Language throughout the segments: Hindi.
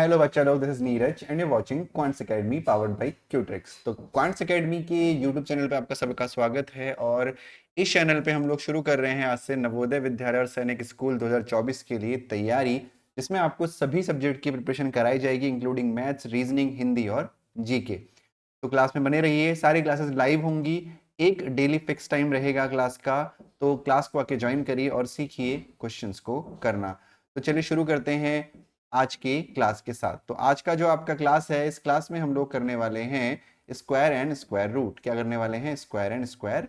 हेलो बच्चा लोग, this is Neeraj and you watching Quants Academy powered by Qutrix. तो क्वांट्स एकेडमी के यूट्यूब चैनल पे आपका सबका स्वागत है। और इस चैनल पे हम लोग शुरू कर रहे हैं आज से नवोदय विद्यालय और सैनिक स्कूल 2024 के लिए तैयारी, जिसमें आपको सभी सब्जेक्ट की प्रिपरेशन कराई जाएगी, इंक्लूडिंग मैथ्स, रीजनिंग, हिंदी और जीके। तो क्लास में बने रहिए, सारी क्लासेस लाइव होंगी, एक डेली फिक्स टाइम रहेगा क्लास का। तो क्लास को आके ज्वाइन करिए और सीखिए क्वेश्चंस को करना। तो चलिए शुरू करते हैं आज की क्लास के साथ। तो आज का जो आपका क्लास है, इस क्लास में हम लोग करने वाले हैं स्क्वायर एंड स्क्वायर रूट। क्या करने वाले हैं? स्क्वायर एंड स्क्वायर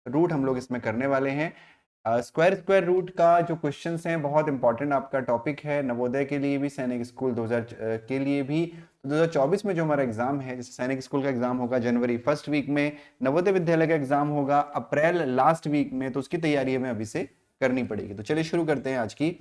रूट हम लोग इसमें करने वाले हैं। स्क्वायर स्क्वायर रूट का जो क्वेश्चंस हैं, बहुत इंपॉर्टेंट आपका टॉपिक है, नवोदय के लिए भी, सैनिक स्कूल 2000 के लिए भी। तो 2024 में जो हमारा एग्जाम है, जैसे सैनिक स्कूल का एग्जाम होगा जनवरी फर्स्ट वीक में, नवोदय विद्यालय का एग्जाम होगा अप्रैल लास्ट वीक में, तो उसकी तैयारी हमें अभी से करनी पड़ेगी। तो चलिए शुरू करते हैं आज की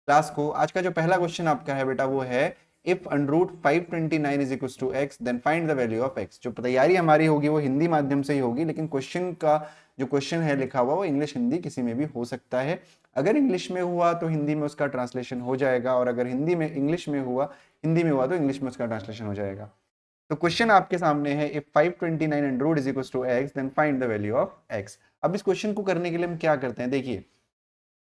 क्लास को। आज का जो पहला क्वेश्चन आपका है बेटा, वो है if under root 529 is equal to X then find the value of X. जो तैयारी हमारी होगी वो हिंदी माध्यम से ही होगी, लेकिन क्वेश्चन का जो क्वेश्चन है लिखा हुआ वो इंग्लिश हिंदी किसी में भी हो सकता है। अगर इंग्लिश में हुआ तो हिंदी में उसका ट्रांसलेशन हो जाएगा, और अगर हिंदी में इंग्लिश में हुआ, हिंदी में हुआ तो इंग्लिश में उसका ट्रांसलेशन हो जाएगा। तो क्वेश्चन आपके सामने है if 529 under root is equal to X then find the value of X. अब इस क्वेश्चन को करने के लिए हम क्या करते हैं, देखिए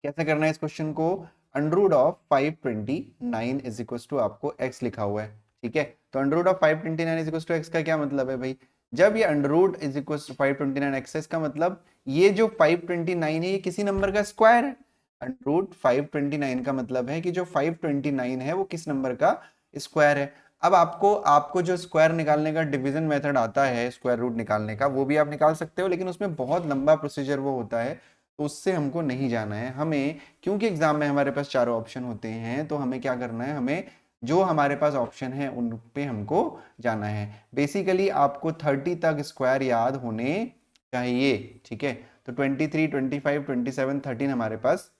कैसे करना है इस क्वेश्चन को। Under root of 529 is equal to आपको x लिखा हुआ है, ठीक है। तो under root of 529 is equal to x का क्या मतलब है भाई? जब ये under root is equal to 529 x है, इसका मतलब ये जो 529 है ये किसी नंबर का स्क्वायर है। अंडर रूट 529 का मतलब है कि जो 529 है वो किस नंबर का स्क्वायर है। अब आपको आपको जो स्क्वायर निकालने का डिवीजन मेथड आता है, स्क्वायर रूट निकालने का, वो भी आप निकाल सकते हो, लेकिन उसमें बहुत लंबा प्रोसीजर वो होता है, तो उससे हमको नहीं जाना है हमें। क्योंकि एग्जाम में हमारे पास चारों ऑप्शन होते हैं, तो हमें क्या करना है, हमें जो हमारे पास ऑप्शन है उन पे हमको जाना है। बेसिकली आपको 30 तक स्क्वायर याद होने चाहिए, ठीक है। तो 23, 25, 27, 13 हमारे पास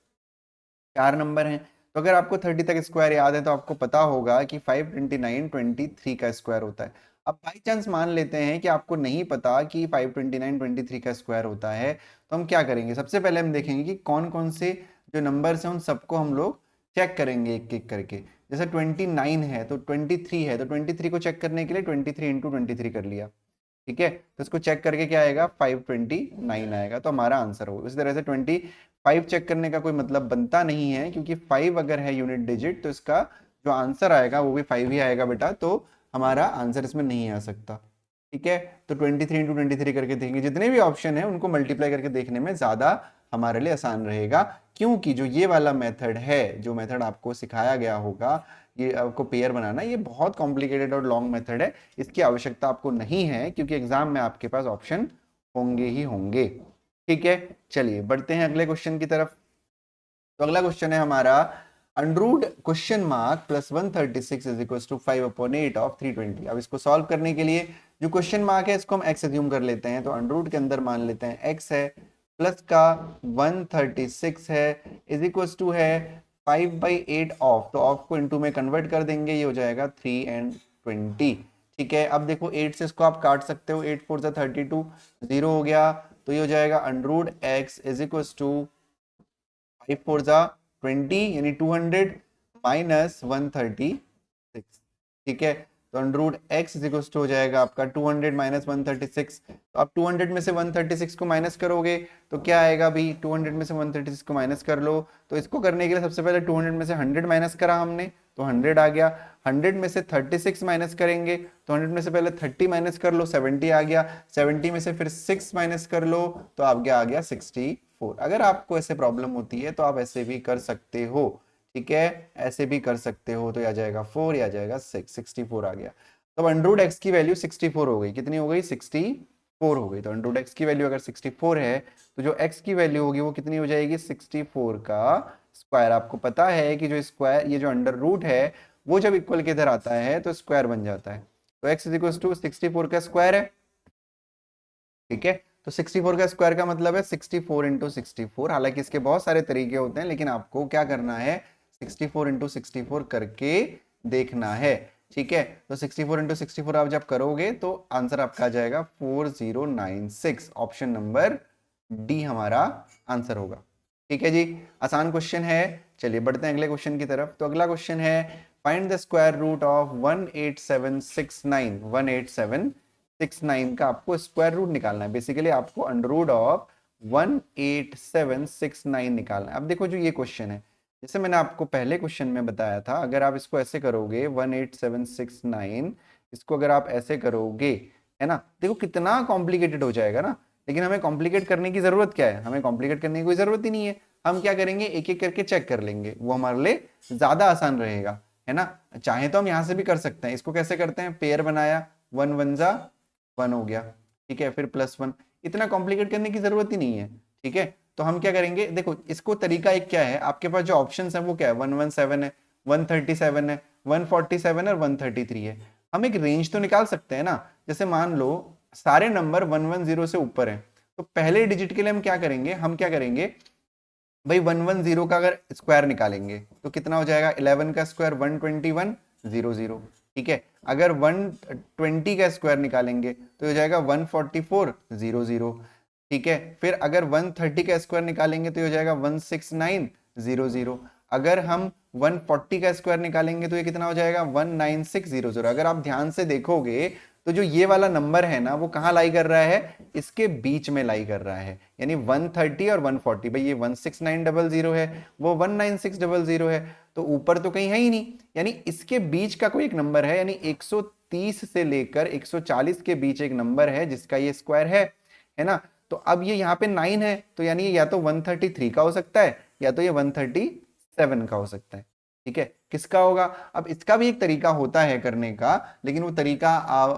चार नंबर हैं। तो अगर आपको 30 तक स्क्वायर याद है तो आपको पता होगा कि 529 23 का स्क्वायर होता है। अब बाई चांस मान लेते हैं कि आपको नहीं पता कि 529 23 का स्क्वायर होता है, तो हम क्या करेंगे, सबसे पहले हम देखेंगे कि कौन कौन से जो नंबर्स हैं उन सबको हम लोग चेक करेंगे एक एक करके। जैसे 29 है तो 23 है, तो 23 को चेक करने के लिए 23 इंटू 23 कर लिया, ठीक है। तो इसको चेक करके क्या आएगा, 529 आएगा, तो हमारा आंसर होगा। इसी तरह से 25 चेक करने का कोई मतलब बनता नहीं है, क्योंकि 5 अगर है यूनिट डिजिट तो इसका जो आंसर आएगा वो भी 5 ही आएगा बेटा, तो हमारा आंसर इसमें नहीं आ सकता, ठीक है। तो 23 इंटू 23 करके देखेंगे, जितने भी ऑप्शन है उनको मल्टीप्लाई करके देखने में ज्यादा हमारे लिए आसान रहेगा। क्योंकि जो ये वाला मेथड है, जो मेथड आपको सिखाया गया होगा, ये आपको पेयर बनाना, ये बहुत कॉम्प्लिकेटेड और लॉन्ग मेथड है, इसकी आवश्यकता आपको नहीं है, क्योंकि एग्जाम में आपके पास ऑप्शन होंगे ही होंगे, ठीक है। चलिए बढ़ते हैं अगले क्वेश्चन की तरफ। तो अगला क्वेश्चन है हमारा under root question mark plus 136 is equal to 5/8 of 320। अब इसको सॉल्व करने के लिए जो क्वेश्चन मार्क है इसको हम एक्स एज्यूम कर लेते हैं। तो अंडरूट के अंदर मान लेते हैं एक्स है, प्लस का 136 है, इज इक्वल टू है 5/8 ऑफ, तो ऑफ को इनटू में कन्वर्ट कर देंगे, ये हो जाएगा 3 and 20, ठीक है। अब देखो 8 से इसको आप काट सकते हो, 8 4 32, 0 हो गया, तो ये हो जाएगा under root X is equal to 5 4 20 यानी 200 माइनस 136, ठीक है। तो under root x is equal to हो जाएगा आपका 200 माइनस 136। तो आप 200 में से 136 को माइनस करोगे तो क्या आएगा भी, 200 में से 136 को माइनस कर लो। तो इसको करने के लिए सबसे पहले 200 में से 100 माइनस करा हमने, तो 100 आ गया। 100 में से 36 माइनस करेंगे, तो 100 में से पहले 30 माइनस कर लो, 70 आ गया। 70 में से फिर 6 माइनस कर लो, तो आपके आ गया 64। अगर आपको ऐसे प्रॉब्लम होती है तो आप ऐसे भी कर सकते हो, ठीक है, ऐसे भी कर सकते हो। तो आ जाएगा 4, या जाएगा 6, 64 आ गया। तो अंडर रूट एक्स की वैल्यू 64 हो गई, कितनी हो गई, 64 हो गई। तो अंडर रूट एक्स की वैल्यू अगर 64 है तो जो एक्स की वैल्यू होगी वो कितनी हो जाएगी, 64 का स्क्वायर। आपको पता है कि जो स्क्वायर, ये जो अंडर रूट है वो जब इक्वल के इधर आता है तो स्क्वायर बन जाता है। तो एक्स इज इक्वल टू 64 का स्क्वायर है, ठीक है। तो 64 का स्क्वायर का मतलब है 64 इंटू 64। हालांकि इसके बहुत सारे तरीके होते हैं, लेकिन आपको क्या करना है, 64 इंटू 64 करके देखना है, ठीक है। तो 64 इंटू 64 आप जब करोगे तो आंसर आपका आ जाएगा 4096। ऑप्शन नंबर डी हमारा आंसर होगा, ठीक है जी। आसान क्वेश्चन है। चलिए बढ़ते हैं अगले क्वेश्चन की तरफ। तो अगला क्वेश्चन है find the square root of 18769, 18769 का आपको स्क्वायर रूट निकालना है। बेसिकली आपको अंडर रूट ऑफ 18769 निकालना है। अब देखो जो ये क्वेश्चन है, जैसे मैंने आपको पहले क्वेश्चन में बताया था, अगर आप इसको ऐसे करोगे 18769, इसको अगर आप ऐसे करोगे, है ना, देखो कितना कॉम्प्लिकेटेड हो जाएगा ना। लेकिन हमें कॉम्प्लिकेट करने की जरूरत क्या है? हमें कॉम्प्लिकेट करने की कोई जरूरत ही नहीं है। हम क्या करेंगे, एक एक करके चेक कर लेंगे, वो हमारे लिए ज्यादा आसान रहेगा, है ना। चाहे तो हम यहां से भी कर सकते हैं। इसको कैसे करते हैं, पेयर बनाया, 1 1 जा 1 हो गया, ठीक है, फिर +1। इतना कॉम्प्लिकेट करने की जरूरत ही नहीं है, ठीक है। तो हम क्या करेंगे, देखो इसको तरीका एक क्या है, आपके पास जो ऑप्शन है वो क्या है, 117 है, 137 है, 147 और 133 है। हम एक रेंज तो निकाल सकते हैं ना। जैसे मान लो सारे नंबर 110 से ऊपर हैं, तो पहले डिजिट के लिए हम क्या करेंगे, भाई 110 का अगर स्क्वायर निकालेंगे तो कितना हो जाएगा, 11 का स्क्वायर 121 00, ठीक है। अगर 120 का स्क्वायर निकालेंगे तो हो जाएगा 144 00, ठीक है। फिर अगर 130 का स्क्वायर निकालेंगे तो हो जाएगा 169 00। अगर हम 140 का स्क्वायर निकालेंगे तो ये कितना हो जाएगा, 19600। अगर आप ध्यान से देखोगे तो जो ये वाला नंबर है ना, वो कहाँ लाई कर रहा है, इसके बीच में लाई कर रहा है, यानी 130 और 140। भाई ये 16900 है, वो 19600 है, तो ऊपर तो कहीं है ही नहीं, यानी इसके बीच का कोई एक नंबर है, यानी 130 से लेकर 140 के बीच एक नंबर है जिसका ये स्क्वायर है ना। तो अब ये यहाँ पे 9 है, तो यानी ये या तो 133 का हो सकता है या तो ये 137 का हो सकता है, ठीक है। किसका होगा, अब इसका भी एक तरीका होता है करने का, लेकिन वो तरीका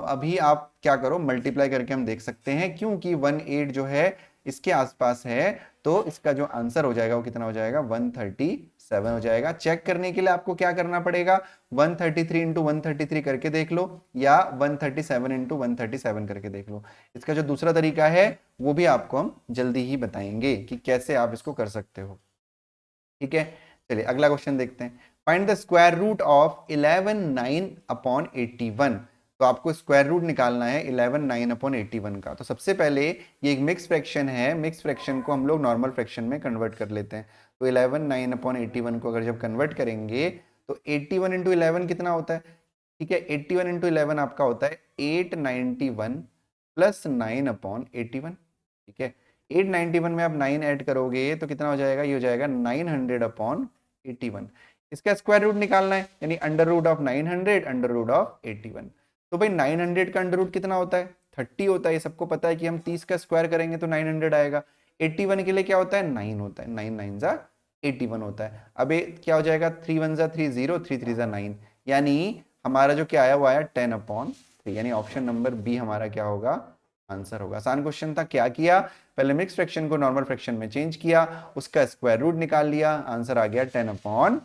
अभी आप क्या करो, मल्टीप्लाई करके हम देख सकते हैं, क्योंकि 18 जो है इसके आसपास है, तो इसका जो आंसर हो जाएगा वो कितना हो जाएगा, 137 हो जाएगा। चेक करने के लिए आपको क्या करना पड़ेगा, 133 इंटू 133 करके देख लो, या 137 इंटू 137 करके देख लो। इसका जो दूसरा तरीका है वो भी आपको हम जल्दी ही बताएंगे कि कैसे आप इसको कर सकते हो, ठीक है। चलिए अगला क्वेश्चन देखते हैं। Find the square root of 11 9 upon 81। तो आपको स्क्वायर रूट निकालना है 11 9 अपॉन 81 का। तो सबसे पहले ये एक मिक्स फ्रैक्शन है, मिक्स फ्रैक्शन को हम लोग नॉर्मल फ्रैक्शन में कन्वर्ट कर लेते हैं। तो 11 9 अपॉन 81 को अगर जब कन्वर्ट करेंगे तो 81 इंटू 11 कितना होता है, ठीक है। 81 इंटू 11 आपका होता है 891 प्लस 9 अपॉन 81, ठीक है। 891 में आप 9 ऐड करोगे तो कितना हो जाएगा, ये हो जाएगा 900 अपॉन 81। इसका स्क्वायर रूट निकालना है, यानी under root of 900 under root of 81। तो भाई 900 का अंडर रूट कितना होता है, 30 होता है। ये सबको पता है कि हम 30 का स्क्वायर करेंगे तो 900 आएगा। 81 के लिए क्या होता है, 9 होता है, 9 9 जा 81 होता है। अब ये क्या हो जाएगा, 3 1 जा 3 0, 3 3 जा 9, यानी हमारा जो क्या आया वो आया 10 अपॉन 3, यानी ऑप्शन नंबर बी हमारा क्या होगा, आंसर होगा। आसान क्वेश्चन था। क्या किया, पहले मिक्स फ्रैक्शन को नॉर्मल फ्रैक्शन में चेंज किया, उसका स्क्वायर रूट निकाल लिया, आंसर आ गया 10 अपॉन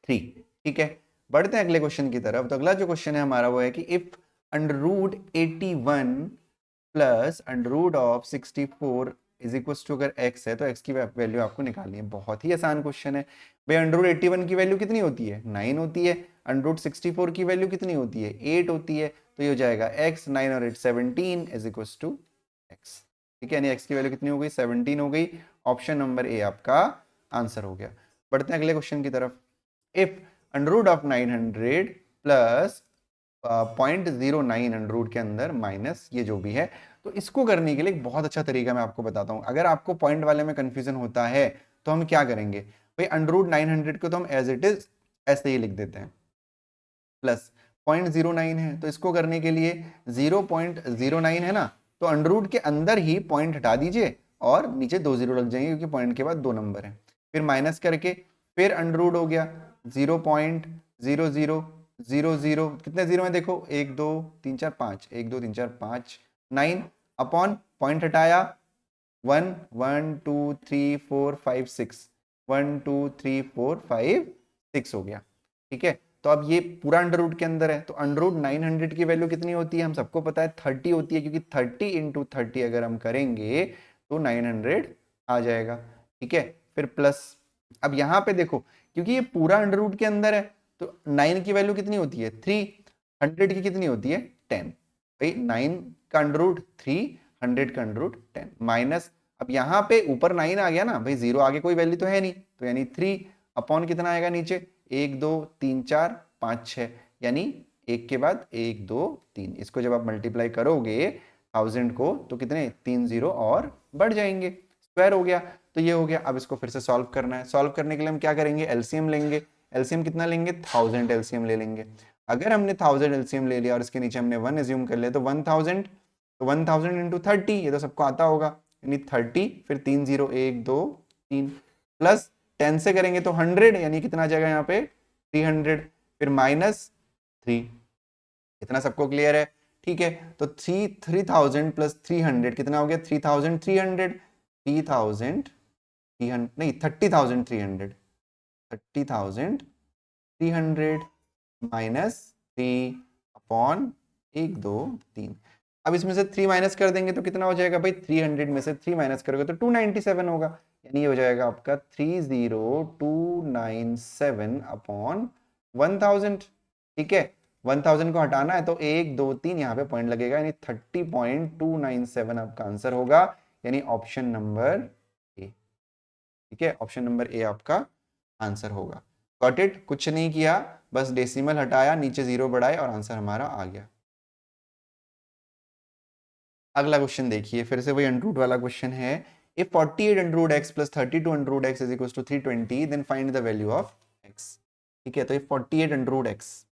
3, ठीक है। बढ़ते हैं अगले क्वेश्चन की तरफ। तो अगला जो क्वेश्चन है हमारा वो है कि if under root 81 plus under root of 64 is equal to, अगर x है तो x की वैल्यू आपको निकालनी है। बहुत ही आसान क्वेश्चन है भाई। अंडर रूट 81 की वैल्यू कितनी होती है, 9 होती है। अंडर रूट 64 की वैल्यू कितनी होती है, 8 होती है। तो ये हो जाएगा x, 9 और 8 17 इज इक्वल टू x, ठीक है। यानी x की वैल्यू कितनी हो गई, 17 हो गई। ऑप्शन नंबर ए आपका आंसर हो गया। बढ़ते हैं अगले क्वेश्चन की तरफ। If under root of 900 plus 0.09 under root के अंदर माइनस ये जो भी है, तो इसको करने के लिए एक बहुत अच्छा तरीका मैं आपको बताता हूं। अगर आपको पॉइंट वाले में कंफ्यूजन होता है तो हम क्या करेंगे भाई, अंडर रूट 900 को तो हम एज इट इज ऐसे ही लिख देते हैं, प्लस 0.09 है तो इसको करने के लिए 0.09 है ना, तो अंडर रूट के अंदर ही पॉइंट हटा दीजिए और नीचे 2 0 लग जाएंगे, क्योंकि पॉइंट के बाद 2 नंबर है। फिर माइनस करके फिर अंडर रूट हो गया 0.0000, कितने जीरो है देखो, 1 2 3 4 5, 1 2 3 4 5, 9 अपॉन पॉइंट हटाया 1 1 2 3 4 5 6, 1 2 3 4 5 6 हो गया, ठीक है। तो अब ये पूरा अंडर रूट के अंदर है, तो अंडर रूट 900 की वैल्यू कितनी होती है, हम सबको पता है 30 होती है, क्योंकि 30 इंटू 30 अगर हम करेंगे तो 900 आ जाएगा, ठीक है। फिर प्लस, अब यहां पे देखो क्योंकि ये पूरा अंडर रूट के अंदर है, तो 9 की वैल्यू कितनी होती है 3, 100 की कितनी होती है 10, भाई 9 का अंडर रूट 3, 100 का अंडर रूट 10, माइनस, अब यहाँ पे ऊपर 9 आ गया ना भाई, 0 आगे कोई वैल्यू तो है नहीं, तो यानी 3 अपॉन कितना आएगा नीचे, 1 2 3 4 5 6, यानी एक के बाद 1 2 3। इसको जब आप मल्टीप्लाई करोगे 1000 को तो कितने 3 0 और बढ़ जाएंगे, स्क्वायर हो गया। तो ये हो गया। अब इसको फिर से सॉल्व करना है। सॉल्व करने के लिए हम क्या करेंगे, एलसीएम लेंगे। एलसीएम कितना लेंगे, 1000 एलसीएम ले लेंगे। अगर हमने 1000 एलसीएम ले लिया और इसके नीचे हमने 1 एज्यूम कर लिया तो 1000, तो 1000 इंटू 30, ये तो सबको आता होगा, यानी 30, फिर 3 0 1 2 3, प्लस 10 से करेंगे तो 100, यानी कितना आ जाएगा यहाँ पे 300, फिर माइनस 3। इतना सबको क्लियर है? ठीक है, तो 3000 प्लस 300 कितना हो गया, 3300। 3000 नहीं 30,300, 30,300 माइनस 3 अपॉन 1 2 3। अब इसमें से 3 माइनस कर देंगे तो कितना हो जाएगा भाई, 300 में से 3 माइनस करोगे तो 297 होगा, यानी ये हो जाएगा आपका 30297 अपॉन 1000। ठीक है, 1000 को हटाना है तो 1 2 3 यहाँ पे पॉइंट लगेगा, यानी 30.297 आपका आंसर होगा, यानी ऑप्शन नंबर ए। ठीक है, ऑप्शन नंबर ए आपका आंसर होगा। Got it? कुछ नहीं किया, बस डेसिमल हटाया, नीचे जीरो बढ़ाए और आंसर हमारा आ गया। अगला क्वेश्चन देखिए, फिर से वही अंडर रूट वाला क्वेश्चन है। If 48 under root x plus 32 under root x is equal to 320, then find the value of x। ठीक है, तो ये 48 under root x,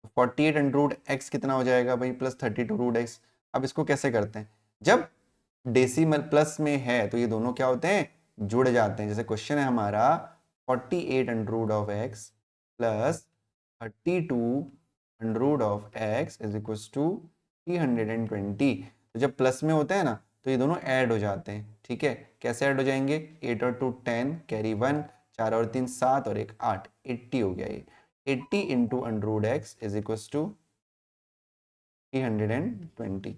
48 under root x कितना हो जाएगा भाई, प्लस 32 रूट x। अब इसको कैसे करते हैं, जब डेसिमल प्लस में है तो ये दोनों क्या होते हैं, जुड़ जाते हैं। जैसे क्वेश्चन है हमारा 48 under root of x plus 32 under root of x is equal to 320। तो जब प्लस में होते हैं ना तो ये दोनों ऐड हो जाते हैं। ठीक है, कैसे ऐड हो जाएंगे, 8 और 2 10, कैरी 1, 4 और 3 7 और 1 8, 80 हो गया ये। 80 into under root x is equal to 320।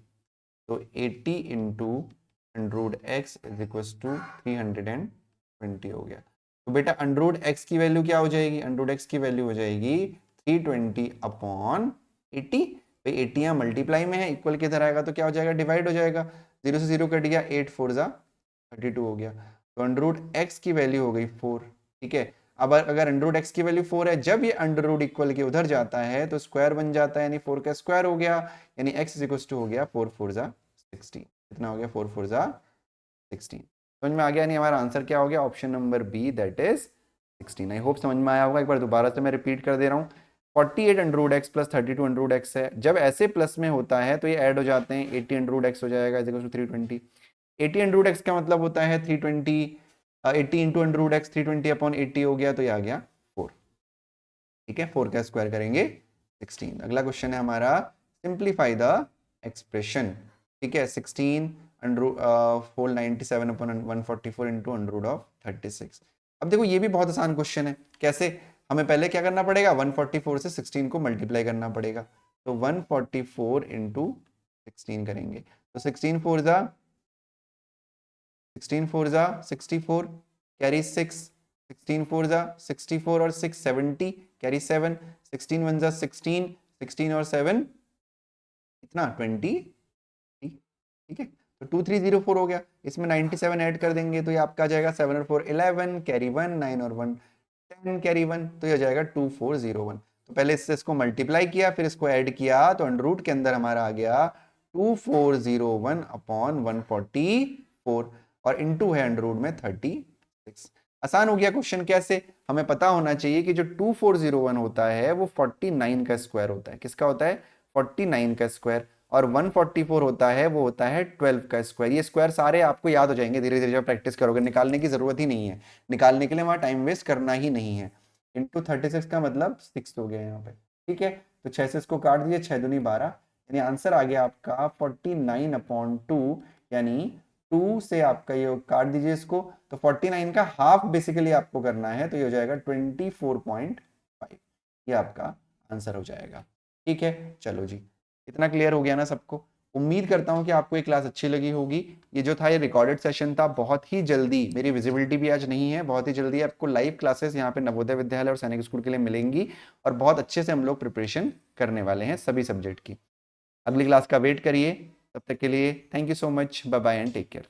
तो 80 into under root x is equal to 320 हो गया। तो बेटा अंडर रूट एक्स की वैल्यू क्या हो जाएगी, अंडर रूट एक्स की वैल्यू हो जाएगी 320 अपॉन 80। भाई 80 यहाँ मल्टीप्लाई में है, इक्वल किधर आएगा तो क्या हो जाएगा, डिवाइड हो जाएगा। 0 से 0 कट गया, 8 4 जा 32 हो गया। तो अंडर रूट एक्स की वैल्यू हो गई 4। ठीक है, अब अगर अंडर रूट एक्स की वैल्यू 4 है, जब ये अंडर रूट इक्वल के उधर जाता है तो स्क्वायर बन जाता है, यानी 4 का स्क्वायर हो गया, यानी x इज इक्वल टू हो गया 4 4 जा 16। कितना हो गया, 4 4 जा 16। समझ में आ गया? नहीं, हमारा आंसर क्या हो गया, option number B, that is 16। I hope समझ में आया होगा। एक बार दोबारा से मैं रिपीट कर दे रहा हूँ। 48 under root x plus 32 under root x है, जब ऐसे प्लस में होता है तो ये ऐड हो जाते हैं, 80 अंडर रूट एक्स हो जाएगा is equal to 320। 80 under root x का मतलब होता है 320, 80 into under root x 320 upon 80 हो गया, तो ये आ गया 4। ठीक है, 4 का स्क्वायर करेंगे 16। अगला क्वेश्चन है हमारा, सिंप्लीफाई द एक्सप्रेशन। ठीक है, 16 under whole 97 upon 144 into under root of 36। अब देखो ये भी बहुत आसान क्वेश्चन है। कैसे, हमें पहले क्या करना पड़ेगा, 144 से 16 को मल्टीप्लाई करना पड़ेगा। तो 144 इंटू 16 करेंगे तो 16 4 जा 64, कैरी 6, 16 4 जा 64 और 6 70, कैरी 7, 16 1 जा 16, 16 और 7 इतना 20। ठीक है, तो 2304 हो गया। इसमें 97 ऐड कर देंगे तो ये आपका आ जाएगा 7 और 4 11, कैरी 1 9 और 1 10, कैरी 1, तो ये हो जाएगा 2401। तो पहले इससे इसको मल्टीप्लाई किया, फिर इसको ऐड किया, तो अंडर रूट के अंदर हमारा आ गया 2401 अपॉन 144 और इनटू है अंडर रूट में 36। आसान हो गया क्वेश्चन। कैसे, हमें पता होना चाहिए कि जो 2401 होता है वो 49 का स्क्वायर होता है। किसका होता है, 49 का स्क्वायर। और 144 होता है वो होता है 12 का स्क्वायर। ये स्क्वायर सारे आपको याद हो जाएंगे धीरे धीरे जब प्रैक्टिस करोगे, निकालने की जरूरत ही नहीं है। निकालने के लिए वहां टाइम वेस्ट करना ही नहीं है। इंटू 36 का मतलब 6 हो गया यहाँ पे। ठीक है, तो 6 से इसको काट दीजिए, 6 दूनी 12, यानी आंसर आ गया आपका 49 अपॉन 2, यानी 2 से आपका ये काट दीजिए इसको, तो 49 का हाफ बेसिकली आपको करना है, तो ये हो जाएगा 24.5। ये आपका आंसर हो जाएगा। ठीक है, चलो जी, इतना क्लियर हो गया ना सबको। उम्मीद करता हूं कि आपको ये क्लास अच्छी लगी होगी। ये जो था ये रिकॉर्डेड सेशन था। बहुत ही जल्दी, मेरी विजिबिलिटी भी आज नहीं है, बहुत ही जल्दी आपको लाइव क्लासेस यहाँ पे नवोदय विद्यालय और सैनिक स्कूल के लिए मिलेंगी और बहुत अच्छे से हम लोग प्रिपरेशन करने वाले हैं सभी सब्जेक्ट की। अगली क्लास का वेट करिए। तब तक के लिए thank you so much, bye bye and take care.